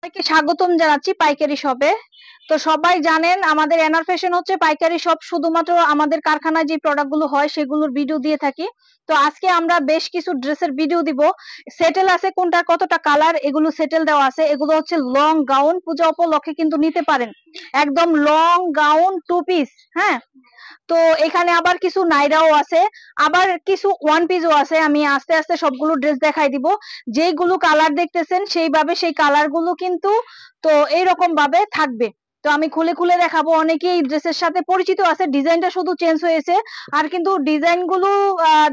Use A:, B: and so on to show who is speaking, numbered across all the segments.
A: সবাইকে স্বাগতম জানাচ্ছি পাইকারি শপে। তো সবাই জানেন আমাদের এনআর ফ্যাশন হচ্ছে পাইকারি শপ, শুধুমাত্র আমাদের কারখানায় যে প্রোডাক্ট গুলো হয় সেগুলোর ভিডিও দিয়ে থাকি। তো আজকে আমরা বেশ কিছু ড্রেসের ভিডিও দিব। সেটেল আছে, কোনটার কতটা কালার এগুলো সেটেল দেওয়া আছে। এগুলো হচ্ছে লং গাউন, পূজা উপলক্ষে কিন্তু নিতে পারেন। একদম লং গাউন 2 পিস। হ্যাঁ, তো এখানে আবার কিছু নাইরাও আছে, আবার কিছু ওয়ান পিসও আছে। আমি আস্তে আস্তে সবগুলো ড্রেস দেখাই দিব। যেইগুলো কালার দেখতেছেন সেইভাবে সেই কালার গুলো কিন্তু তো এইরকম ভাবে থাকবে। তো আমি খুলে খুলে দেখাবো। অনেকেই এই ড্রেসের সাথে পরিচিত আছে, ডিজাইনটা শুধু চেঞ্জ হয়েছে। আর কিন্তু ডিজাইন গুলো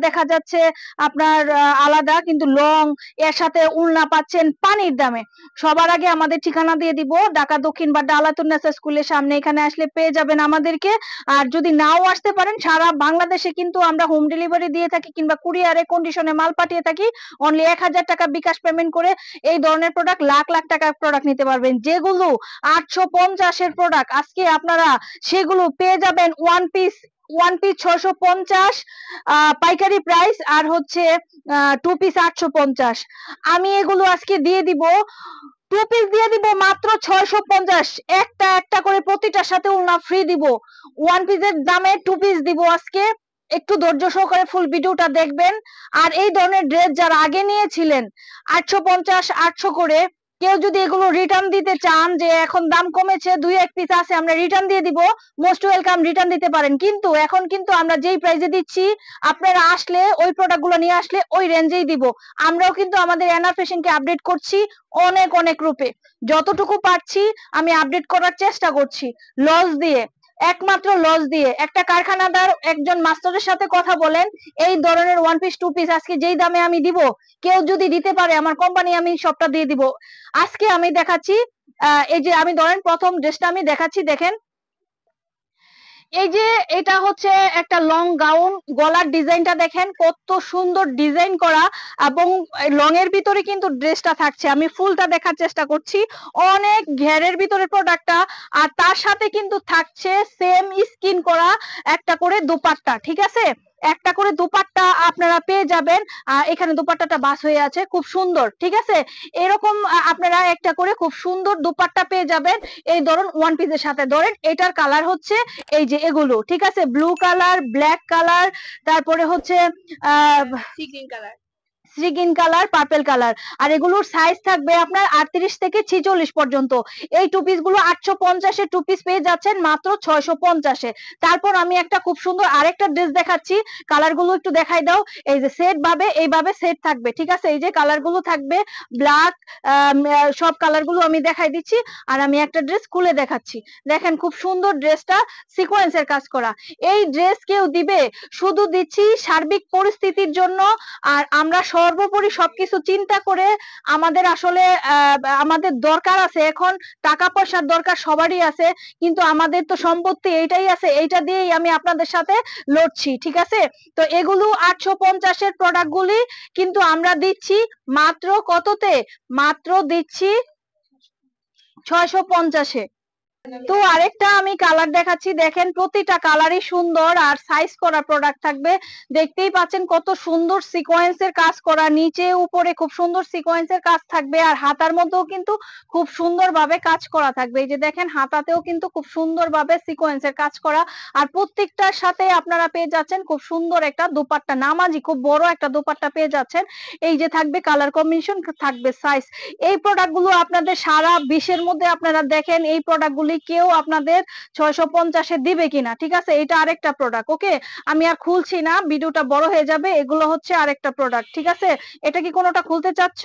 A: দেখা যাচ্ছে আপনার আলাদা, কিন্তু লং এর সাথে উলনা পাচ্ছেন পানির দামে। সবার আগে আমাদের ঠিকানা দিয়ে দিব, ঢাকা দক্ষিণ বা ডালাতুন্নেসা স্কুলের সামনে। এখানে আসলে পেয়ে যাবেন আমাদেরকে। আর যদি নাও আসতে পারেন, সারা বাংলাদেশে কিন্তু আমরা হোম ডেলিভারি দিয়ে থাকি, কিংবা কুরিয়ারে কন্ডিশনে মাল পাঠিয়ে থাকি। অনলি 1000 টাকা বিকাশ পেমেন্ট করে এই ধরনের প্রোডাক্ট, লাখ লাখ টাকার প্রোডাক্ট নিতে পারবেন। যেগুলো 850-এর প্রোডাক্ট, আজকে আপনারা সেগুলো পেয়ে যাবেন ওয়ান পিস 650 পাইকারি প্রাইস, আর হচ্ছে 2 পিস 850। আমি এগুলো আজকে দিয়ে দিব, 2 পিস দিয়ে দিব মাত্র 650। একটা একটা করে প্রতিটার সাথে উলনা ফ্রি দিব। ওয়ান পিসের দামে 2 পিস দিব আজকে। একটু ধৈর্য সহকারে ফুল ভিডিওটা দেখবেন। আর এই ধরনের ড্রেস যারা আগে নিয়েছিলেন 850 800 করে, কেউ যদি এগুলো রিটার্ন দিতে চান, যে এখন দাম কমেছে, 2-1 পিস আছে, আমরা রিটার্ন দিয়ে দিব, মোস্ট ওয়েলকাম, রিটার্ন দিতে পারেন। কিন্তু এখন কিন্তু আমরা যেই প্রাইসে দিচ্ছি, আপনারা আসলে ওই প্রোডাক্টগুলো নিয়ে আসলে ওই রেঞ্জেই দিব। আমরাও কিন্তু আমাদের এনআর ফ্যাশনকে আপডেট করছি অনেক অনেক রূপে। যতটুকু পারছি আমি আপডেট করার চেষ্টা করছি, লস দিয়ে, একমাত্র লস দিয়ে। একটা কারখানাদার একজন মাস্টারের সাথে কথা বলেন, এই ধরনের 1 পিস 2 পিস আজকে যেই দামে আমি দিব, কেউ যদি দিতে পারে আমার কোম্পানি, আমি সবটা দিয়ে দিব। আজকে আমি দেখাচ্ছি, এই যে আমি ধরেন প্রথম ড্রেসটা আমি দেখাচ্ছি, দেখেন। এই যে এটা হচ্ছে একটা লং গাউন, গলার ডিজাইনটা দেখেন কত সুন্দর ডিজাইন করা, এবং লং এর ভিতরে কিন্তু ড্রেসটা থাকছে। আমি ফুলটা দেখার চেষ্টা করছি, অনেক ঘেরের ভিতরে প্রোডাক্টটা। আর তার সাথে কিন্তু থাকছে সেম স্কিন করা একটা করে দোপাট্টা, ঠিক আছে? একটা করে দোপাট্টা আপনারা পেয়ে যাবেন। আর এখানে দোপাট্টাটা বাস হয়ে আছে, খুব সুন্দর, ঠিক আছে? এরকম আপনারা একটা করে খুব সুন্দর দোপাট্টা পেয়ে যাবেন। এই ধরুন ওয়ান পিসের সাথে, ধরেন এটার কালার হচ্ছে এই যে এগুলো, ঠিক আছে? ব্লু কালার, ব্ল্যাক কালার, তারপরে হচ্ছে আহ গ্রিন কালার, পার্পল কালার। আর এগুলোর সাইজ থাকবে আপনার 38 থেকে 46 পর্যন্ত। এই 2 পিস গুলো 850-এ 2 পিস পেয়ে যাচ্ছেন মাত্র 650-এ। তারপর আমি একটা খুব সুন্দর আরেকটা ড্রেস দেখাচ্ছি, কালার গুলো একটু দেখাই দাও। এই যে সেট ভাবে এইভাবে সেট থাকবে, ঠিক আছে? এই যে কালার গুলো থাকবে ব্ল্যাক, সব কালার গুলো আমি দেখাই দিচ্ছি। আর আমি একটা ড্রেস খুলে দেখাচ্ছি, দেখেন খুব সুন্দর ড্রেসটা, সিকোয়েন্সের কাজ করা। এই ড্রেস কেউ দিবে, শুধু দিচ্ছি সার্বিক পরিস্থিতির জন্য। আর আমরা সর্বোপরি সবকিছু চিন্তা করে, আমাদের আসলে আমাদের দরকার আছে এখন, টাকা পয়সার দরকার সবারই আছে, কিন্তু আমাদের তো সম্পত্তি এইটাই আছে, এইটা দিয়েই আমি আপনাদের সাথে লড়ছি, ঠিক আছে? তো এগুলো 850-এর প্রোডাক্ট গুলি কিন্তু আমরা দিচ্ছি মাত্র কততে? মাত্র দিচ্ছি 650-এ। তো আরেকটা আমি কালার দেখাচ্ছি, দেখেন প্রতিটা কালারই সুন্দর আর সাইজ করা প্রোডাক্ট থাকবে। দেখতেই পাচ্ছেন কত সুন্দর সিকোয়েন্সের কাজ করা, নিচে উপরে খুব সুন্দর সিকোয়েন্সের কাজ থাকবে। আর হাতার মধ্যেও কিন্তু খুব সুন্দরভাবে কাজ করা থাকবে। এই যে দেখেন হাতাতেও কিন্তু খুব সুন্দরভাবে সিকোয়েন্সের কাজ করা। আর প্রত্যেকটার সাথে আপনারা পেয়ে যাচ্ছেন খুব সুন্দর একটা দোপাট্টা, নামাজি খুব বড় একটা দোপাট্টা পেয়ে যাচ্ছেন। এই যে থাকবে কালার কম্বিনেশন, থাকবে সাইজ। এই প্রোডাক্ট গুলো আপনাদের সারা বিশ্বের মধ্যে আপনারা দেখেন, এই প্রোডাক্ট গুলি কেউ আপনাদের 650-এ দিবে কিনা, ঠিক আছে? এটা আরেকটা প্রোডাক্ট, ওকে? আমি আর খুলছি না, ভিডিওটা বড় হয়ে যাবে। এগুলো হচ্ছে আরেকটা প্রোডাক্ট, ঠিক আছে? এটা কি কোনোটা খুলতে চাচ্ছ?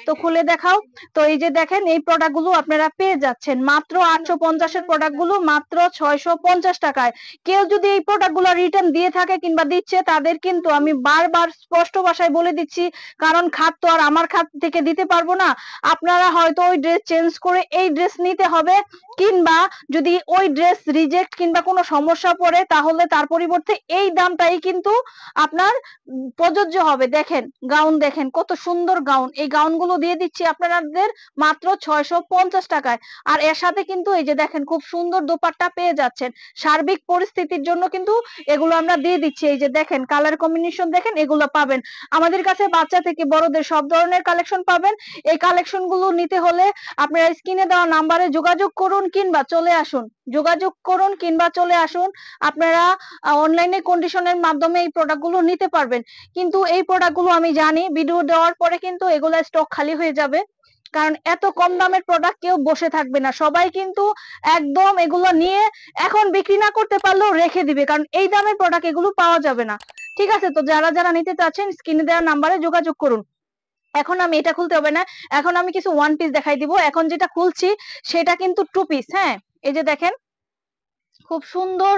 A: তো খুলে দেখাও। তো এই যে দেখেন এই প্রোডাক্ট গুলো আপনারা পেয়ে যাচ্ছেন মাত্র 850-এর প্রোডাক্ট গুলো মাত্র 650 টাকায়। কেউ যদি এই প্রোডাক্ট গুলো রিটার্ন দিয়ে থাকে কিংবা দিচ্ছে, তাদের কিন্তু আমি বারবার স্পষ্ট ভাষায় বলে দিচ্ছি, কারণ খাত তো আর আমার খাত থেকে দিতে পারবো না। আপনারা হয়তো ওই ড্রেস চেঞ্জ করে এই ড্রেস নিতে হবে, কিংবা কিংবা যদি ওই ড্রেস রিজেক্ট কিংবা কোনো সমস্যা পড়ে তাহলে তার পরিবর্তে এই দামটাই কিন্তু আপনার প্রযোজ্য হবে। দেখেন গাউন, দেখেন কত সুন্দর গাউন, এই গাউনগুলো দিয়ে দিচ্ছি আপনাদের মাত্র 650 টাকায়। আর এর সাথে কিন্তু এই যে দেখেন খুব সুন্দর দোপাট্টা পেয়ে যাচ্ছেন। সার্বিক পরিস্থিতির জন্য কিন্তু এগুলো আমরা দিয়ে দিচ্ছি। এই যে দেখেন কালার কম্বিনেশন দেখেন, এগুলো পাবেন আমাদের কাছে, বাচ্চা থেকে বড়দের সব ধরনের কালেকশন পাবেন। এই কালেকশন গুলো নিতে হলে আপনারা স্ক্রিনে দেওয়া নাম্বারে যোগাযোগ করুন কিংবা চলে আসুন, যোগাযোগ করুন কিংবা চলে আসুন। আপনারা অনলাইনে কন্ডিশনের মাধ্যমে এই প্রোডাক্ট গুলো নিতে পারবেন। কিন্তু এই প্রোডাক্ট গুলো আমি জানি ভিডিও দেওয়ার পরে কিন্তু এগুলা স্টক খালি হয়ে যাবে, কারণ এত কম দামের প্রোডাক্ট কেউ বসে থাকবে না, সবাই কিন্তু একদম এগুলো নিয়ে এখন বিক্রি না করতে পারলেও রেখে দিবে, কারণ এই দামের প্রোডাক্ট এগুলো পাওয়া যাবে না। ঠিক আছে, তো যারা যারা নিতে চাচ্ছেন স্ক্রিনে দেওয়া নাম্বারে যোগাযোগ করুন। এখন আমি এটা খুলতে হবে না, এখন আমি কিছু ওয়ান পিস দেখাই দিব। এখন যেটা খুলছি সেটা কিন্তু টু পিস। হ্যাঁ, এই যে দেখেন খুব সুন্দর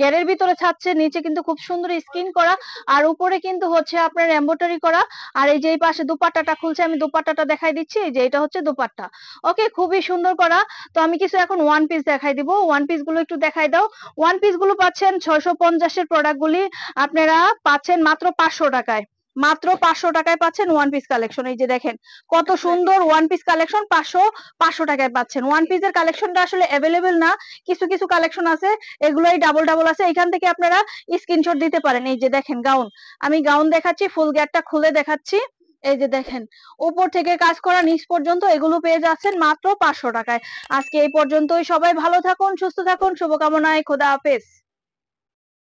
A: গ্যারের ভিতরে ছাড়ছে, নিচে কিন্তু খুব সুন্দর স্ক্রিন করা, আর উপরে কিন্তু হচ্ছে আপনার এমব্রয়ডারি করা। আর এই যে এই পাশে দুপাট্টাটা খুলছে, আমি দুপাট্টাটা দেখাই দিচ্ছি, এই যে এটা হচ্ছে দুপাট্টা। ওকে, খুবই সুন্দর করা। তো আমি কিছু এখন ওয়ান পিস দেখাই দিব, ওয়ান পিস গুলো একটু দেখাই দাও। ওয়ান পিস গুলো পাচ্ছেন 650 এর প্রোডাক্ট গুলি আপনারা পাচ্ছেন মাত্র 500 টাকায়। মাত্র 500 টাকায় পাচ্ছেন ওয়ান পিস কালেকশন। এই যে দেখেন কত সুন্দর ওয়ান পিস কালেকশন, 500 টাকায় পাচ্ছেন। ওয়ান পিসের কালেকশনটা আসলে অ্যাভেলেবেল না, কিছু কিছু কালেকশন আছে, এগুলোই ডাবল ডাবল আছে, এখান থেকে আপনারা স্ক্রিনশট দিতে পারেন। এই যে দেখেন গাউন, আমি গাউন দেখাচ্ছি, ফুল গেটটা খুলে দেখাচ্ছি। এই যে দেখেন উপর থেকে কাজ করা নিচ পর্যন্ত এগুলো পেয়ে যাচ্ছেন মাত্র 500 টাকায়। আজকে এই পর্যন্তই, সবাই ভালো থাকুন, সুস্থ থাকুন, শুভকামনায়, খোদা হাফেজ।